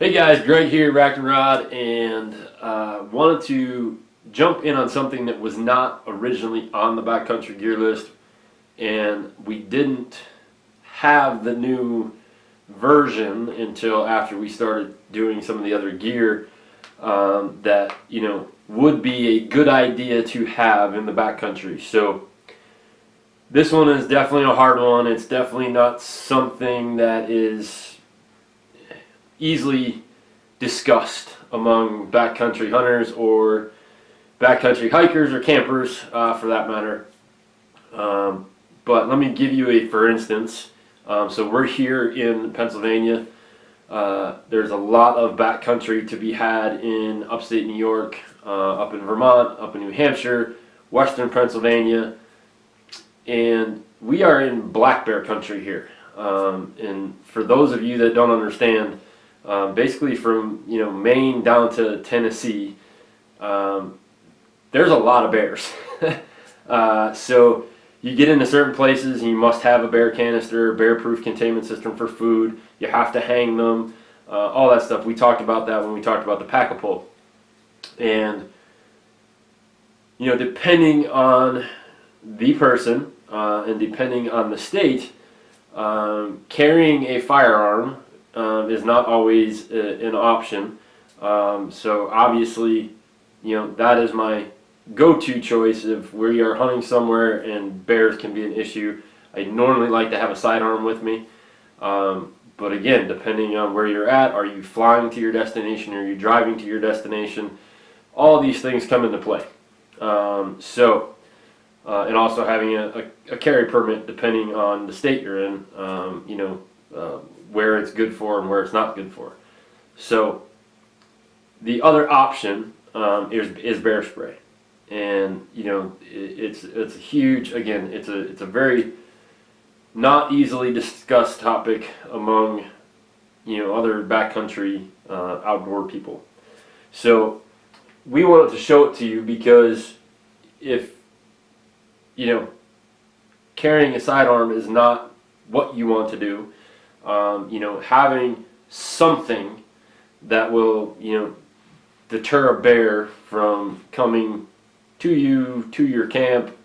Hey guys, Greg here, Rack and Rod, and wanted to jump in on something that was not originally on the backcountry gear list, and we didn't have the new version until after we started doing some of the other gear that would be a good idea to have in the backcountry. So this one is definitely a hard one. It's definitely not something that is easily discussed among backcountry hunters or backcountry hikers or campers for that matter. But let me give you a for instance. So we're here in Pennsylvania. There's a lot of backcountry to be had in upstate New York, up in Vermont, up in New Hampshire, western Pennsylvania, and we are in black bear country here. And for those of you that don't understand, basically from Maine down to Tennessee, there's a lot of bears. So you get into certain places and you must have a bear canister, bear-proof containment system for food. You have to hang them, all that stuff. We talked about that when we talked about the pack-a-pole. And depending on the person and depending on the state, carrying a firearm is not always an option. So obviously, that is my go-to choice if we are hunting somewhere and bears can be an issue. I normally like to have a sidearm with me. But again, depending on where you're at, are you flying to your destination, are you driving to your destination? All these things come into play. And also having a carry permit depending on the state you're in, where it's good for and where it's not good for. So the other option is bear spray, and it's a huge, again, it's a very not easily discussed topic among other backcountry outdoor people. So we wanted to show it to you because if carrying a sidearm is not what you want to do, having something that will, deter a bear from coming to you, to your camp,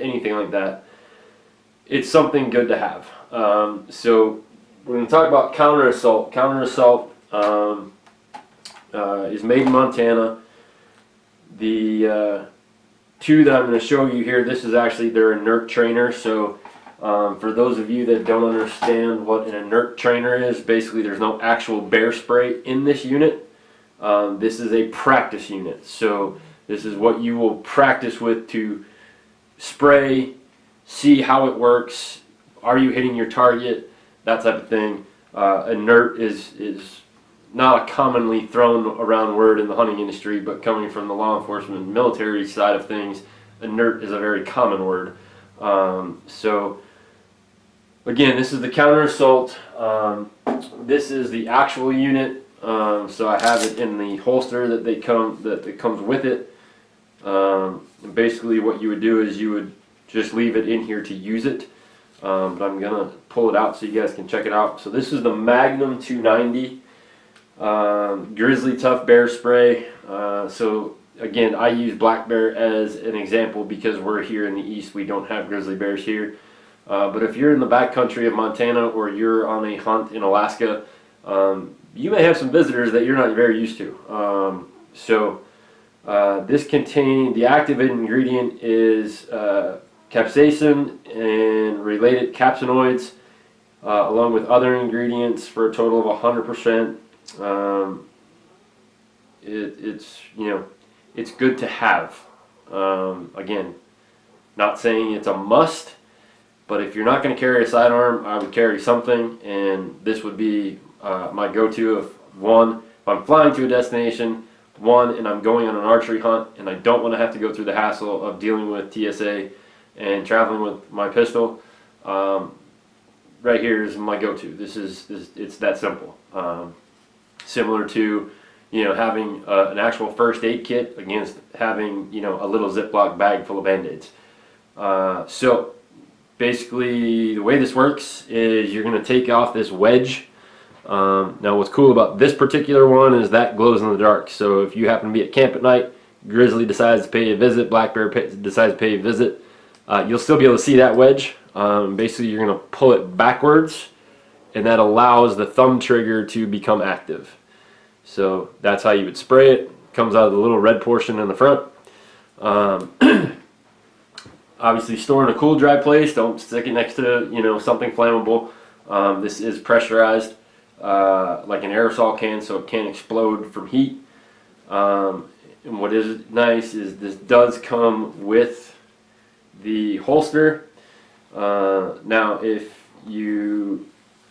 anything like that, it's something good to have. So we're going to talk about counter assault. Counter assault is made in Montana. The two that I'm going to show you here, this is actually their inert trainer. So for those of you that don't understand what an inert trainer is, basically there's no actual bear spray in this unit. This is a practice unit. So this is what you will practice with to spray, see how it works, are you hitting your target, that type of thing. Inert is not a commonly thrown around word in the hunting industry, but coming from the law enforcement and military side of things, inert is a very common word. So again, this is the counter assault. This is the actual unit. So I have it in the holster that comes with it. And basically what you would do is you would just leave it in here to use it. But I'm gonna pull it out so you guys can check it out. So this is the Magnum 290 Grizzly Tough Bear Spray. So again, I use black bear as an example because we're here in the east. We don't have grizzly bears here. But if you're in the backcountry of Montana or you're on a hunt in Alaska, you may have some visitors that you're not very used to. This contains, the active ingredient is capsaicin and related capsinoids, along with other ingredients for a total of 100%. It's good to have. Again, not saying it's a must, but if you're not going to carry a sidearm, I would carry something, and this would be my go-to. If I'm flying to a destination, and I'm going on an archery hunt, and I don't want to have to go through the hassle of dealing with TSA and traveling with my pistol, right here is my go-to. It's that simple. Similar to having an actual first aid kit against having a little Ziploc bag full of Band-Aids. So basically the way this works is you're going to take off this wedge Now what's cool about this particular one is that glows in the dark. So if you happen to be at camp at night, Grizzly decides to pay you a visit, Black Bear decides to pay you a visit, you'll still be able to see that wedge. Basically you're going to pull it backwards, and that allows the thumb trigger to become active. So that's how you would spray it. Comes out of the little red portion in the front. Obviously store in a cool, dry place. Don't stick it next to, you know, something flammable. This is pressurized like an aerosol can, so it can't explode from heat. And what is nice is this does come with the holster. Now if you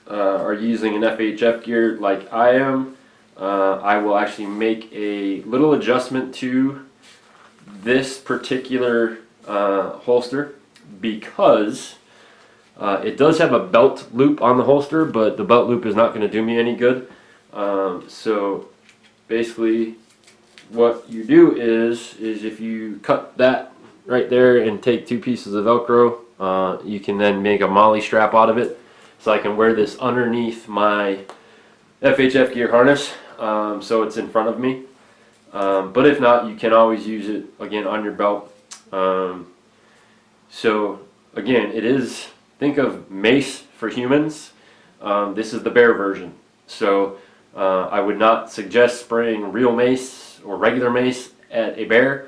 are using an FHF gear like I am, I will actually make a little adjustment to this particular holster, because it does have a belt loop on the holster, but the belt loop is not going to do me any good. So basically what you do is if you cut that right there and take 2 pieces of Velcro, you can then make a molly strap out of it, so I can wear this underneath my FHF gear harness, so it's in front of me. But if not, you can always use it again on your belt. So again, it is, think of mace for humans. This is the bear version. So I would not suggest spraying real mace or regular mace at a bear.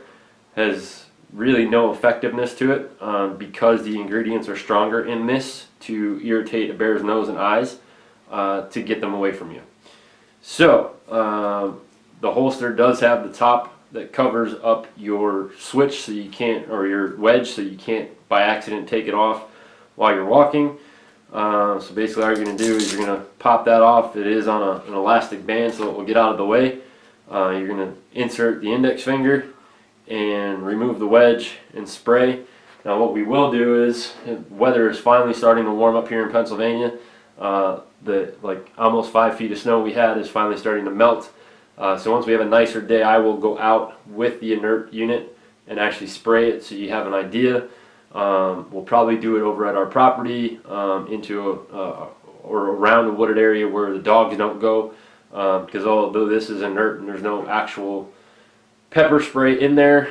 Has really no effectiveness to it, because the ingredients are stronger in this to irritate a bear's nose and eyes, to get them away from you. So the holster does have the top that covers up your switch, so you can't, or your wedge, so you can't by accident take it off while you're walking. So basically all you're going to do is you're going to pop that off. It is on an elastic band, so it will get out of the way. You're going to insert the index finger and remove the wedge and spray. Now what we will do is, weather is finally starting to warm up here in Pennsylvania. The like almost 5 feet of snow we had is finally starting to melt. So once we have a nicer day, I will go out with the inert unit and actually spray it, so you have an idea. We'll probably do it over at our property, into or around a wooded area where the dogs don't go, because although this is inert and there's no actual pepper spray in there,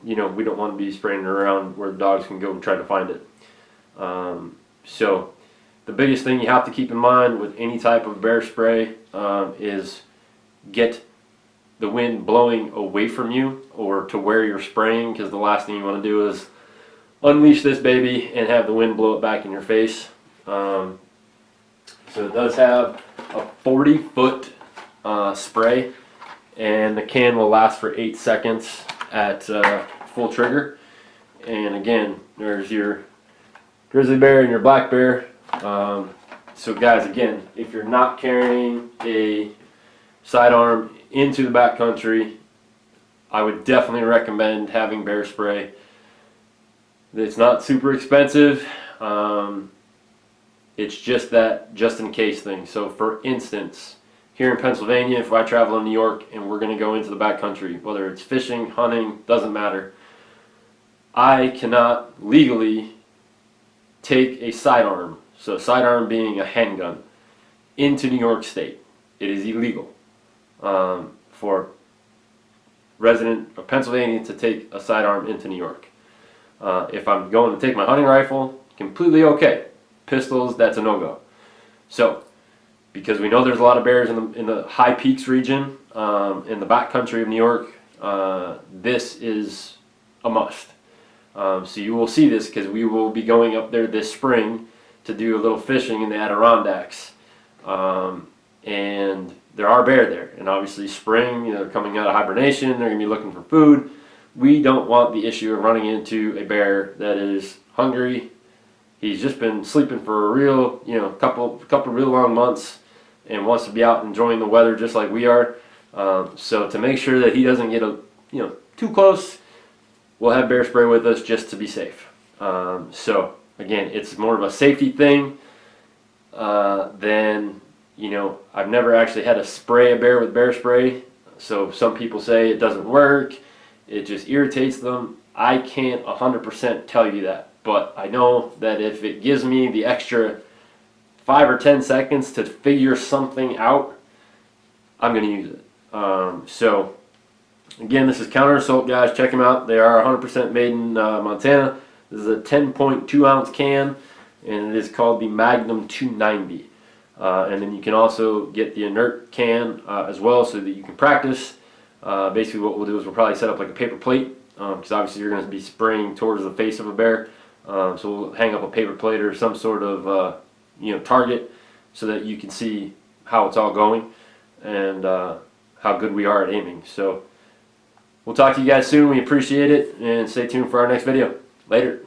you know, we don't want to be spraying it around where the dogs can go and try to find it. So the biggest thing you have to keep in mind with any type of bear spray is get the wind blowing away from you or to where you're spraying, because the last thing you want to do is unleash this baby and have the wind blow it back in your face. So it does have a 40-foot spray, and the can will last for 8 seconds at full trigger. And again, there's your grizzly bear and your black bear. So guys, again, if you're not carrying a sidearm into the backcountry, I would definitely recommend having bear spray. It's not super expensive. It's just that just in case thing. So for instance, here in Pennsylvania, if I travel in New York and we're going to go into the backcountry, whether it's fishing, hunting, doesn't matter, I cannot legally take a sidearm, so sidearm being a handgun, into New York State. It is illegal for resident of Pennsylvania to take a sidearm into New York. If I'm going to take my hunting rifle, completely okay. Pistols, that's a no-go. So, because we know there's a lot of bears in the High Peaks region, in the backcountry of New York, this is a must. So you will see this, because we will be going up there this spring to do a little fishing in the Adirondacks. And there are bear there, and obviously spring, you know, they're coming out of hibernation, they're going to be looking for food. We don't want the issue of running into a bear that is hungry. He's just been sleeping for a real, you know, couple real long months, and wants to be out enjoying the weather just like we are. So to make sure that he doesn't get too close, we'll have bear spray with us just to be safe. So again, it's more of a safety thing than, you know, I've never actually had to spray a bear with bear spray. So some people say it doesn't work, it just irritates them. I can't 100% tell you that, but I know that if it gives me the extra 5 or 10 seconds to figure something out, I'm going to use it. So again, this is Counter Assault, guys. Check them out. They are 100% made in Montana. This is a 10.2 ounce can, and it is called the Magnum 290. And then you can also get the inert can as well, so that you can practice. Basically what we'll do is we'll probably set up like a paper plate, because obviously you're going to be spraying towards the face of a bear. So we'll hang up a paper plate or some sort of target, so that you can see how it's all going and how good we are at aiming. So we'll talk to you guys soon. We appreciate it, and stay tuned for our next video. Later.